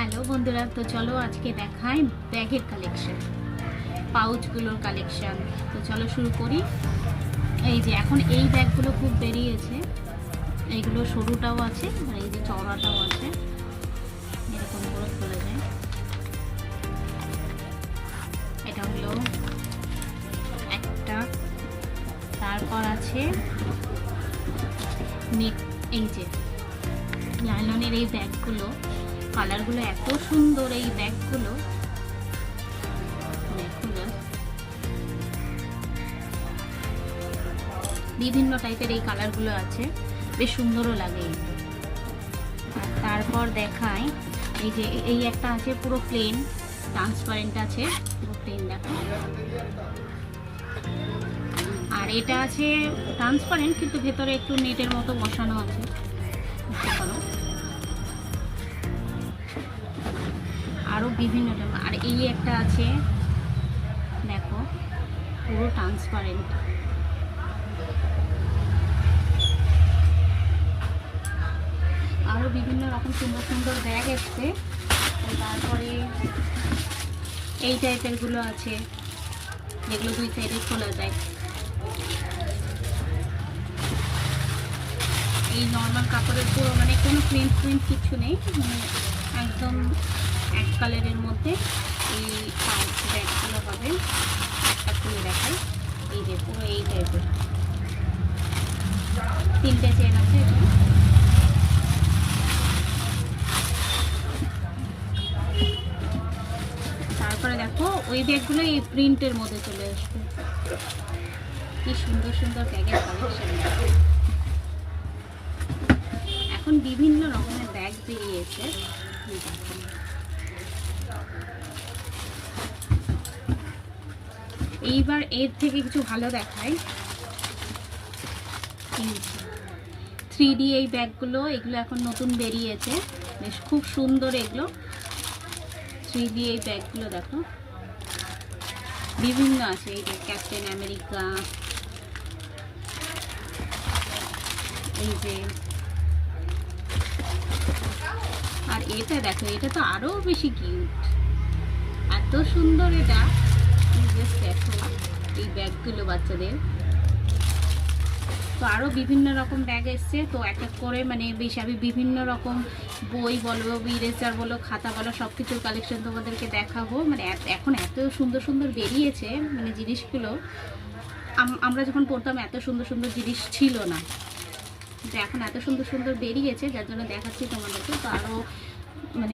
Hello বন্ধুরা, তো চলো আজকে দেখাই ব্যাগের কালেকশন, পাউচগুলোর কালেকশন। তো চলো শুরু করি। এই যে এখন এই ব্যাগগুলো খুব বেরিয়েছে, এইগুলো সরুটাও আছে আর এই যে চওড়াটাও আছে, এরকম করে খোলা যায়। এটা হলো একটা, তারপর আছে এই যে লাইলনের এই ব্যাগগুলো, কালারগুলো এত সুন্দর। এই ব্যাগগুলো বিভিন্ন টাইপের এই কালারগুলো আছে, বেশ সুন্দরও লাগে। আর তারপর দেখাই এই যে এই একটা আছে পুরো প্লেন, ট্রান্সপারেন্ট আছে, পুরো প্লেন দেখো। আর এটা আছে ট্রান্সপারেন্ট কিন্তু ভেতরে একটু নেটের মতো বসানো আছে। আরও বিভিন্ন, আর এই একটা আছে দেখো, পুরো ট্রান্সপারেন্ট। আরও বিভিন্ন রকম সুন্দর সুন্দর ব্যাগ এসছে। তারপরে এই টাইপেরগুলো আছে যেগুলো দুই সাইডে খোলা যায়। এই নর্মাল কাপড়ের পুরো মানে কোনো প্রিন্ট কিছু নেই, মানে একদম এক কালারের মধ্যে এই পাউচ ব্যাগগুলো হবে। একটা খুলে দেখাই, এই যে পুরো এই টাইপের তিনটে চেন আছে। তারপরে দেখো ওই ব্যাগগুলো এই প্রিন্টের মধ্যে চলে আসবে। কি সুন্দর সুন্দর ব্যাগের কালেকশন। এখন বিভিন্ন রকমের ব্যাগ বেরিয়েছে। এইবার এর থেকে কিছু ভালো দেখায়। 3D এই ব্যাগগুলো, এগুলো এখন নতুন বেরিয়েছে, বেশ খুব সুন্দর এগুলো। 3D এই ব্যাগগুলো দেখো, বিভিন্ন আছে। এই যে ক্যাপ্টেন আমেরিকা, এই যে, আর এটা দেখো, এটা তো আরো বেশি কিউট, এত সুন্দর। এটা দেখো এই ব্যাগগুলো বাচ্চাদের। তো আরও বিভিন্ন রকম ব্যাগ এসছে, তো এক এক করে মানে বেশ আমি বিভিন্ন রকম বই বলো, ইরেজার বলো, খাতা বলো, সব কিছুর কালেকশন তোমাদেরকে দেখাবো। মানে এখন এত সুন্দর সুন্দর বেরিয়েছে, মানে জিনিসগুলো আমরা যখন পড়তাম এত সুন্দর সুন্দর জিনিস ছিল না, তো এখন এত সুন্দর সুন্দর বেরিয়েছে, যার জন্য দেখাচ্ছি তোমাদেরকে। তো আরও মানে